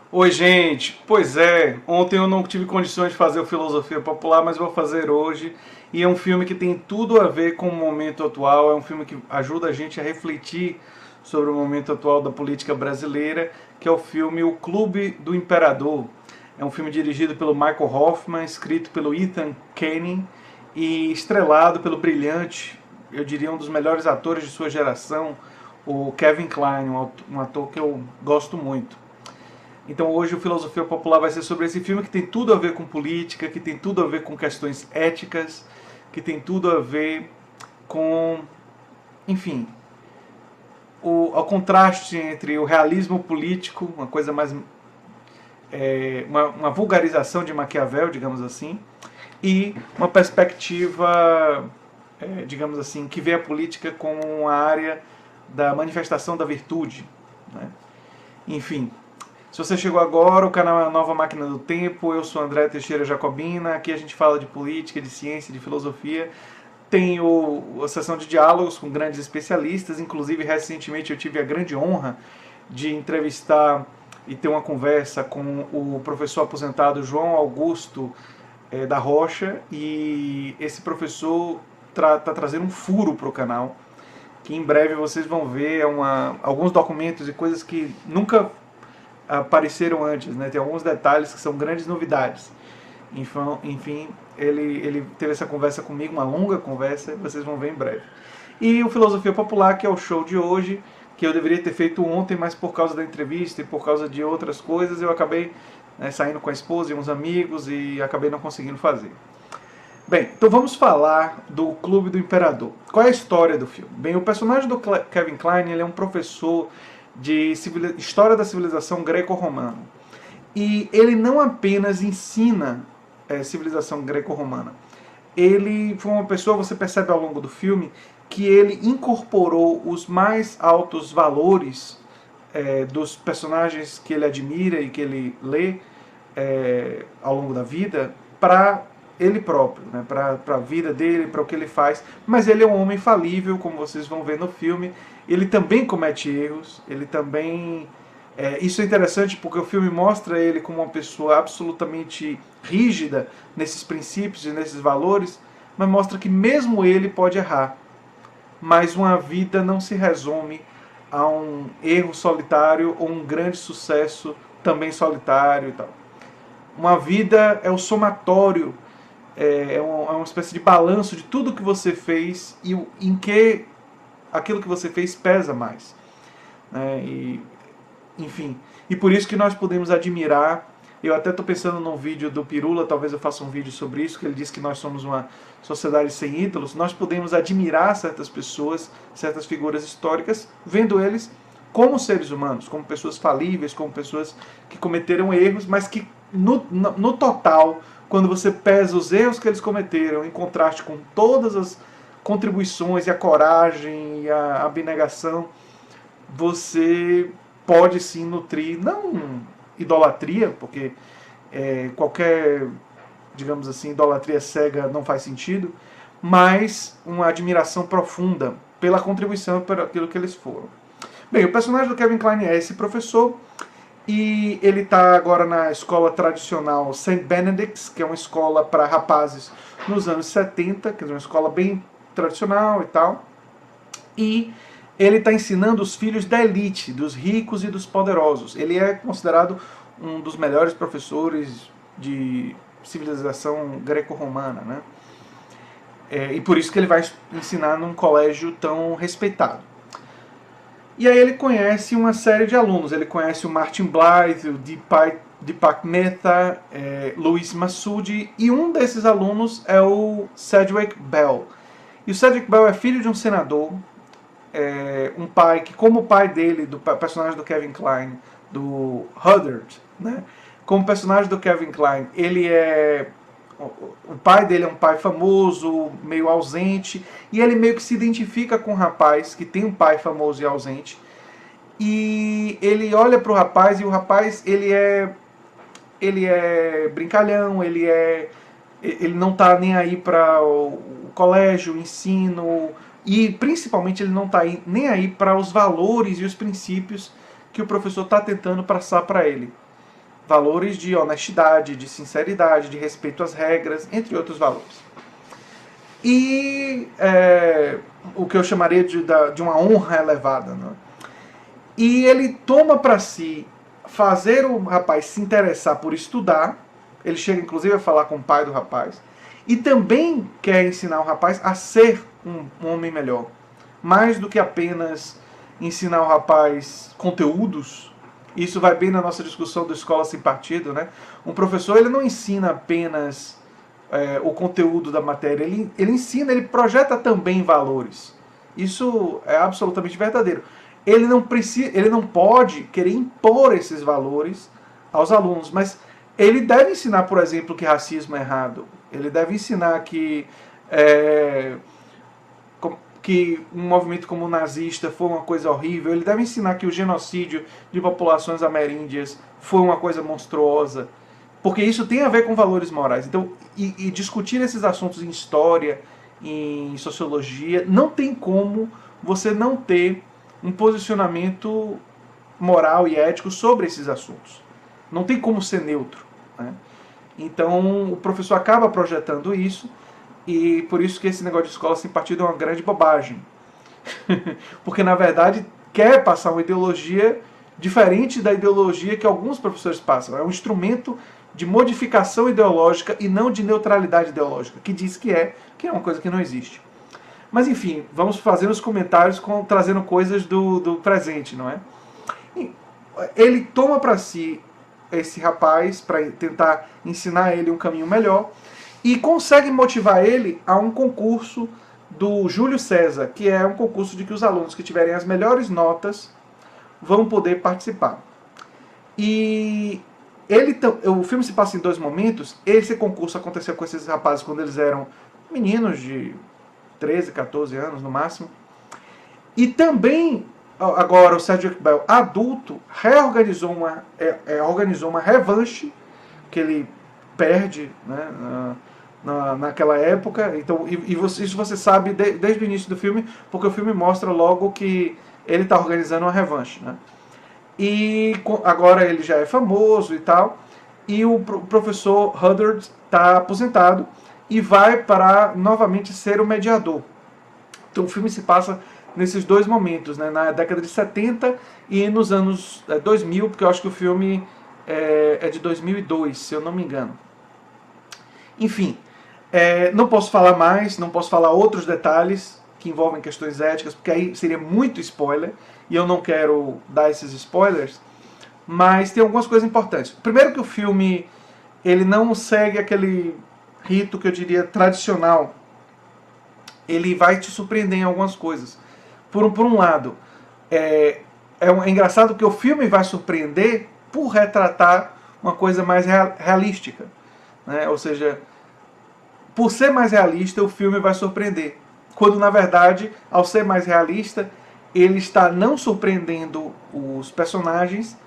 Oi, gente. Pois é, ontem eu não tive condições de fazer o Filosofia Popular, mas vou fazer hoje. E é um filme que tem tudo a ver com o momento atual, é um filme que ajuda a gente a refletir sobre o momento atual da política brasileira, que é o filme O Clube do Imperador. É um filme dirigido pelo Michael Hoffman, escrito pelo Ethan Kenning e estrelado pelo brilhante, eu diria um dos melhores atores de sua geração, o Kevin Kline, um ator que eu gosto muito. Então hoje o Filosofia Popular vai ser sobre esse filme que tem tudo a ver com política, que tem tudo a ver com questões éticas, que tem tudo a ver com, enfim, o contraste entre o realismo político, uma coisa mais, uma vulgarização de Maquiavel, digamos assim, e uma perspectiva, digamos assim, que vê a política como a área da manifestação da virtude, né? Enfim, se você chegou agora, o canal é a Nova Máquina do Tempo, eu sou André Teixeira Jacobina, aqui a gente fala de política, de ciência, de filosofia. Tem a sessão de diálogos com grandes especialistas, inclusive recentemente eu tive a grande honra de entrevistar e ter uma conversa com o professor aposentado João Augusto da Rocha, e esse professor está trazendo um furo para o canal, que em breve vocês vão ver alguns documentos e coisas que nunca apareceram antes, né? Tem alguns detalhes que são grandes novidades. Enfim, ele teve essa conversa comigo, uma longa conversa, vocês vão ver em breve. E o Filosofia Popular, que é o show de hoje, que eu deveria ter feito ontem, mas por causa da entrevista e por causa de outras coisas, eu acabei saindo com a esposa e uns amigos e acabei não conseguindo fazer. Bem, então vamos falar do Clube do Imperador. Qual é a história do filme? Bem, o personagem do Kevin Kline, ele é um professor de história da civilização greco-romana. E ele não apenas ensina civilização greco-romana. Ele foi uma pessoa, você percebe ao longo do filme, que ele incorporou os mais altos valores dos personagens que ele admira e que ele lê ao longo da vida para ele próprio, né, para a vida dele, para o que ele faz. Mas ele é um homem falível, como vocês vão ver no filme. Ele também comete erros, ele também... isso é interessante porque o filme mostra ele como uma pessoa absolutamente rígida nesses princípios e nesses valores, mas mostra que mesmo ele pode errar. Mas uma vida não se resume a um erro solitário ou um grande sucesso também solitário e tal. Uma vida é o somatório, é uma espécie de balanço de tudo que você fez e em que aquilo que você fez pesa mais. Enfim, e por isso que nós podemos admirar. Eu até estou pensando num vídeo do Pirula, talvez eu faça um vídeo sobre isso, que ele diz que nós somos uma sociedade sem ídolos. Nós podemos admirar certas pessoas, certas figuras históricas, vendo eles como seres humanos, como pessoas falíveis, como pessoas que cometeram erros, mas que no total, quando você pesa os erros que eles cometeram, em contraste com todas as contribuições e a coragem e a abnegação, você pode sim nutrir, não idolatria, porque qualquer, digamos assim, idolatria cega não faz sentido, mas uma admiração profunda pela contribuição, por aquilo que eles foram. Bem, o personagem do Kevin Kline é esse professor, e ele está agora na escola tradicional St. Benedict's, que é uma escola para rapazes nos anos 70, que é uma escola bem tradicional e tal, e ele está ensinando os filhos da elite, dos ricos e dos poderosos. Ele é considerado um dos melhores professores de civilização greco-romana, né? E por isso que ele vai ensinar num colégio tão respeitado. E aí ele conhece uma série de alunos. Ele conhece o Martin Blythe, o Deepak Mehta, Louis Massoudi, e um desses alunos é o Sedgwick Bell. E o Sedgwick Bell é filho de um senador, um pai que, como o pai dele, do personagem do Kevin Kline, do Huddard, né? Como personagem do Kevin Kline, o pai dele é um pai famoso, meio ausente, e ele meio que se identifica com o rapaz, que tem um pai famoso e ausente, e ele olha para o rapaz, e o rapaz, ele é brincalhão, ele não está nem aí para o colégio, o ensino, e principalmente ele não está nem aí para os valores e os princípios que o professor está tentando passar para ele. valores de honestidade, de sinceridade, de respeito às regras, entre outros valores. E o que eu chamaria de uma honra elevada. Né? E ele toma para si fazer o rapaz se interessar por estudar, ele chega inclusive a falar com o pai do rapaz, e também quer ensinar o rapaz a ser um homem melhor. Mais do que apenas ensinar o rapaz conteúdos. Isso vai bem na nossa discussão do Escola Sem Partido, né? Um professor, ele não ensina apenas o conteúdo da matéria, ele ensina, ele projeta também valores. Isso é absolutamente verdadeiro. Ele não pode querer impor esses valores aos alunos, mas ele deve ensinar, por exemplo, que racismo é errado. Ele deve ensinar que um movimento como o nazista foi uma coisa horrível. Ele deve ensinar que o genocídio de populações ameríndias foi uma coisa monstruosa. Porque isso tem a ver com valores morais. Então, e discutir esses assuntos em história, em sociologia, não tem como você não ter um posicionamento moral e ético sobre esses assuntos. Não tem como ser neutro. Né? Então, o professor acaba projetando isso, e por isso que esse negócio de escola sem partido é uma grande bobagem. Porque, na verdade, quer passar uma ideologia diferente da ideologia que alguns professores passam. É um instrumento de modificação ideológica e não de neutralidade ideológica, que diz que é uma coisa que não existe. Mas, enfim, vamos fazer os comentários trazendo coisas do presente, não é? Ele toma para si esse rapaz para tentar ensinar ele um caminho melhor e consegue motivar ele a um concurso do Júlio César, que é um concurso de que os alunos que tiverem as melhores notas vão poder participar. E o filme se passa em 2 momentos. Esse concurso aconteceu com esses rapazes quando eles eram meninos de 13, 14 anos no máximo. E também, agora, o Cedric Bell, adulto, organizou uma revanche que ele perde, né, naquela época. Então, isso você sabe desde o início do filme, porque o filme mostra logo que ele está organizando uma revanche. Né? E agora ele já é famoso e tal, e o professor Huddard está aposentado e vai para novamente ser o mediador. Então o filme se passa nesses 2 momentos, né, na década de 70 e nos anos 2000, porque eu acho que o filme é de 2002, se eu não me engano. Enfim, não posso falar mais, não posso falar outros detalhes que envolvem questões éticas, porque aí seria muito spoiler, e eu não quero dar esses spoilers, mas tem algumas coisas importantes. Primeiro que o filme ele não segue aquele rito que eu diria tradicional. Ele vai te surpreender em algumas coisas. Por um lado, é engraçado que o filme vai surpreender por retratar uma coisa mais realística. Né? Ou seja, por ser mais realista, o filme vai surpreender. Quando, na verdade, ao ser mais realista, ele está não surpreendendo os personagens,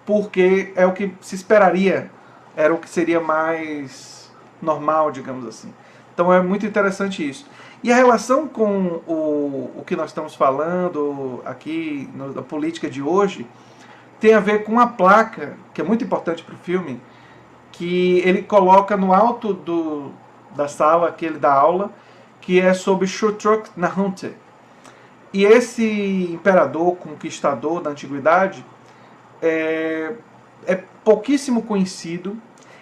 porque é o que se esperaria, era o que seria mais normal, digamos assim. Então é muito interessante isso. E a relação com o que nós estamos falando aqui, na política de hoje, tem a ver com a placa, que é muito importante para o filme, que ele coloca no alto da sala que ele dá aula, que é sobre Shutruk Nahunte. E esse imperador, conquistador da antiguidade, é pouquíssimo conhecido,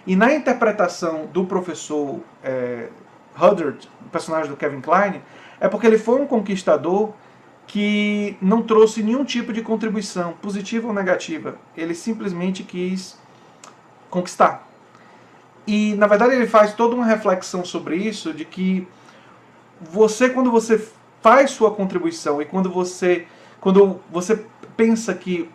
e na interpretação do professor Huddard, o personagem do Kevin Kline, é porque ele foi um conquistador que não trouxe nenhum tipo de contribuição, positiva ou negativa. Ele simplesmente quis conquistar. E, na verdade, ele faz toda uma reflexão sobre isso, de que quando você faz sua contribuição e quando você pensa que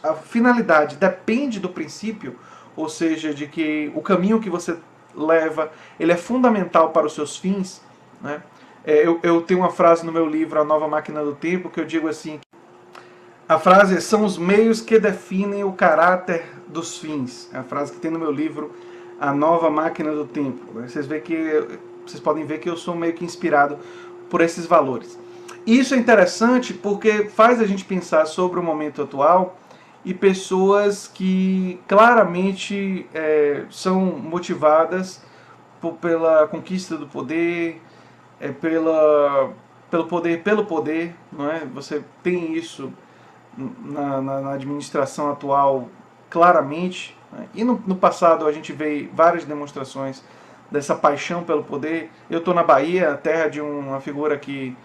a finalidade depende do princípio, ou seja, de que o caminho que você leva, ele é fundamental para os seus fins, né? Eu tenho uma frase no meu livro, A Nova Máquina do Tempo, que eu digo assim, a frase é: são os meios que definem o caráter dos fins. É a frase que tem no meu livro, A Nova Máquina do Tempo. Vocês podem ver que eu sou meio que inspirado por esses valores. E isso é interessante porque faz a gente pensar sobre o momento atual e pessoas que claramente são motivadas pela conquista do poder, pelo poder, não é? Você tem isso na administração atual claramente, né? E no passado a gente vê várias demonstrações dessa paixão pelo poder. Eu estou na Bahia, terra de uma figura que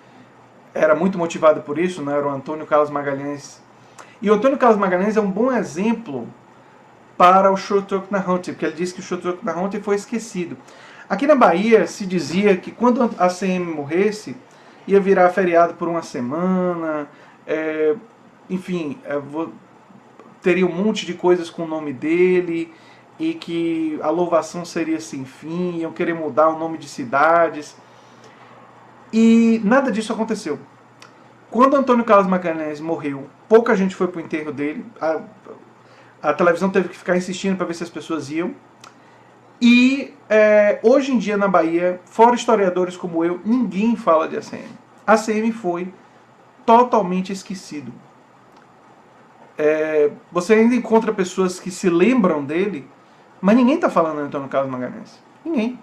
era muito motivada por isso, né? Era o Antônio Carlos Magalhães. E o Antônio Carlos Magalhães é um bom exemplo para o Chotruk Narrante, porque ele disse que o Chotruk Narrante foi esquecido. Aqui na Bahia se dizia que quando a ACM morresse, ia virar feriado por uma semana, enfim, teria um monte de coisas com o nome dele, e que a louvação seria sem fim, iam querer mudar o nome de cidades. E nada disso aconteceu. Quando Antônio Carlos Magalhães morreu, pouca gente foi para o enterro dele. A televisão teve que ficar insistindo para ver se as pessoas iam. E hoje em dia na Bahia, fora historiadores como eu, ninguém fala de ACM. ACM foi totalmente esquecido. Você ainda encontra pessoas que se lembram dele, mas ninguém está falando de Antônio Carlos Magalhães. Ninguém.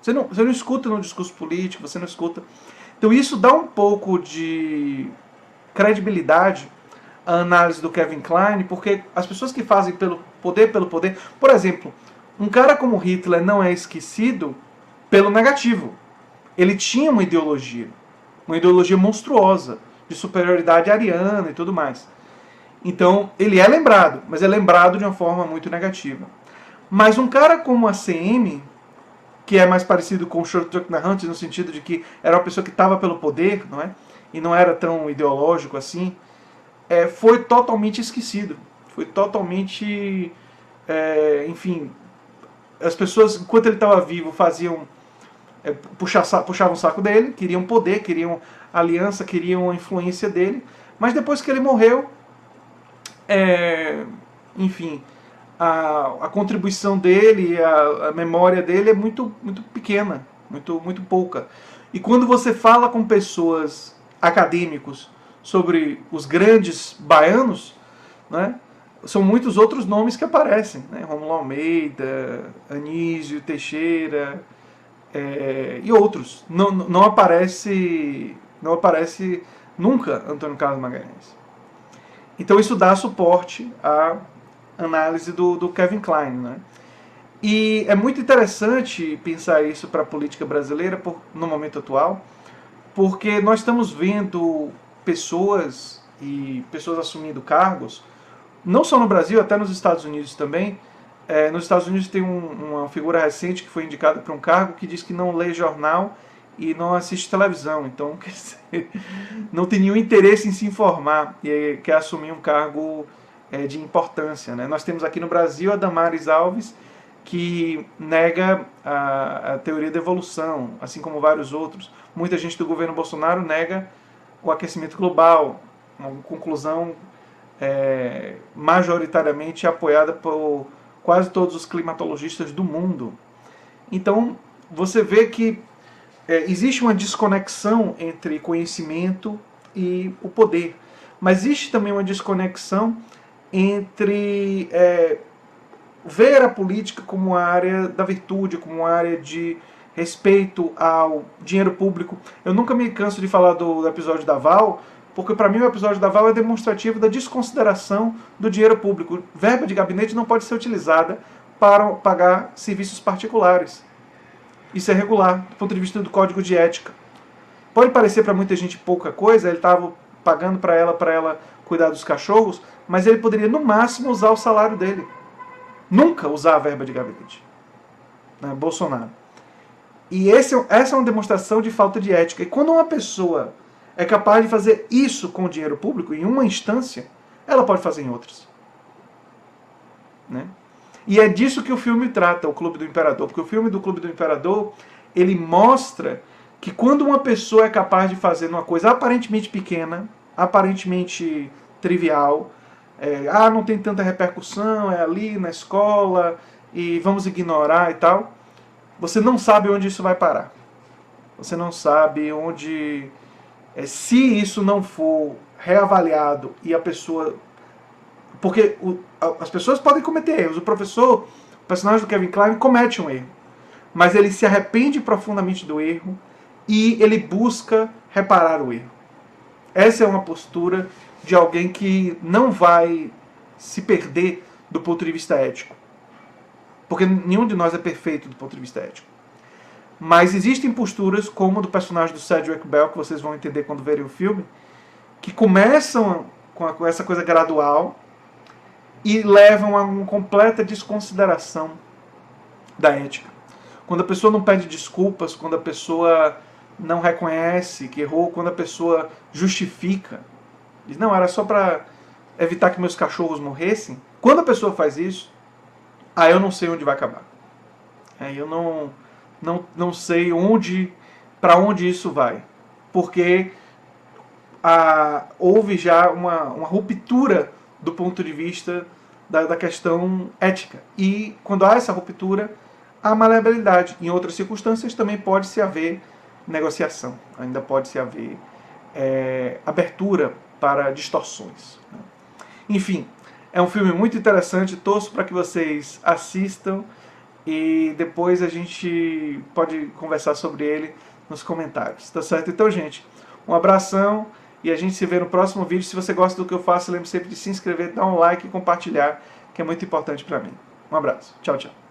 Você não escuta no discurso político, você não escuta. Então isso dá um pouco de credibilidade à análise do Kevin Kline, porque as pessoas que fazem pelo poder, por exemplo, um cara como Hitler não é esquecido pelo negativo. Ele tinha uma ideologia monstruosa, de superioridade ariana e tudo mais. Então, ele é lembrado, mas é lembrado de uma forma muito negativa. Mas um cara como a CM, que é mais parecido com o Chotruk Narrante, no sentido de que era uma pessoa que estava pelo poder, não é? E não era tão ideológico assim, foi totalmente esquecido. Foi totalmente... enfim, as pessoas, enquanto ele estava vivo, puxavam o saco dele, queriam poder, queriam aliança, queriam a influência dele, mas depois que ele morreu, enfim, a contribuição dele, a memória dele é muito, muito pequena, muito pouca. E quando você fala com pessoas, acadêmicos, sobre os grandes baianos, né, são muitos outros nomes que aparecem, né? Rômulo Almeida, Anísio Teixeira e outros. Não aparece nunca Antônio Carlos Magalhães. Então isso dá suporte à análise do Kevin Kline, né? E é muito interessante pensar isso para a política brasileira no momento atual, porque nós estamos vendo pessoas assumindo cargos, não só no Brasil, até nos Estados Unidos também. Nos Estados Unidos tem uma figura recente que foi indicada para um cargo que diz que não lê jornal e não assiste televisão. Então, quer dizer, não tem nenhum interesse em se informar e quer assumir um cargo de importância, né? Nós temos aqui no Brasil a Damares Alves, que nega a teoria da evolução, assim como vários outros. Muita gente do governo Bolsonaro nega o aquecimento global, uma conclusão majoritariamente apoiada por quase todos os climatologistas do mundo. Então, você vê que existe uma desconexão entre conhecimento e o poder, mas existe também uma desconexão entre ver a política como uma área da virtude, como uma área de respeito ao dinheiro público. Eu nunca me canso de falar do episódio da Val, porque para mim o episódio da Val é demonstrativo da desconsideração do dinheiro público. Verba de gabinete não pode ser utilizada para pagar serviços particulares. Isso é regular, do ponto de vista do código de ética. Pode parecer para muita gente pouca coisa, ele estava pagando para ela cuidar dos cachorros, mas ele poderia no máximo usar o salário dele. Nunca usar a verba de gabinete. Né? Bolsonaro. E essa é uma demonstração de falta de ética. E quando uma pessoa é capaz de fazer isso com o dinheiro público, em uma instância, ela pode fazer em outras. Né? E é disso que o filme trata, o Clube do Imperador. Porque o filme do Clube do Imperador, ele mostra que quando uma pessoa é capaz de fazer uma coisa aparentemente pequena, aparentemente trivial, não tem tanta repercussão, é ali na escola, e vamos ignorar e tal, você não sabe onde isso vai parar. Você não sabe onde... se isso não for reavaliado e a pessoa Porque as pessoas podem cometer erros. O personagem do Kevin Kline, comete um erro. Mas ele se arrepende profundamente do erro e ele busca reparar o erro. Essa é uma postura de alguém que não vai se perder do ponto de vista ético. Porque nenhum de nós é perfeito do ponto de vista ético. Mas existem posturas, como a do personagem do Sedgwick Bell, que vocês vão entender quando verem o filme, que começam com essa coisa gradual e levam a uma completa desconsideração da ética. Quando a pessoa não pede desculpas, quando a pessoa não reconhece que errou, quando a pessoa justifica, diz, não, era só para evitar que meus cachorros morressem. Quando a pessoa faz isso, aí eu não sei onde vai acabar. Aí eu não sei para onde isso vai. Porque houve já uma ruptura do ponto de vista da questão ética. E quando há essa ruptura, há maleabilidade. Em outras circunstâncias também pode-se haver negociação. Ainda pode-se haver abertura para distorções. Enfim, é um filme muito interessante. Torço para que vocês assistam e depois a gente pode conversar sobre ele nos comentários. Tá certo? Então, gente, um abração e a gente se vê no próximo vídeo. Se você gosta do que eu faço, lembre sempre de se inscrever, dar um like e compartilhar, que é muito importante para mim. Um abraço. Tchau, tchau.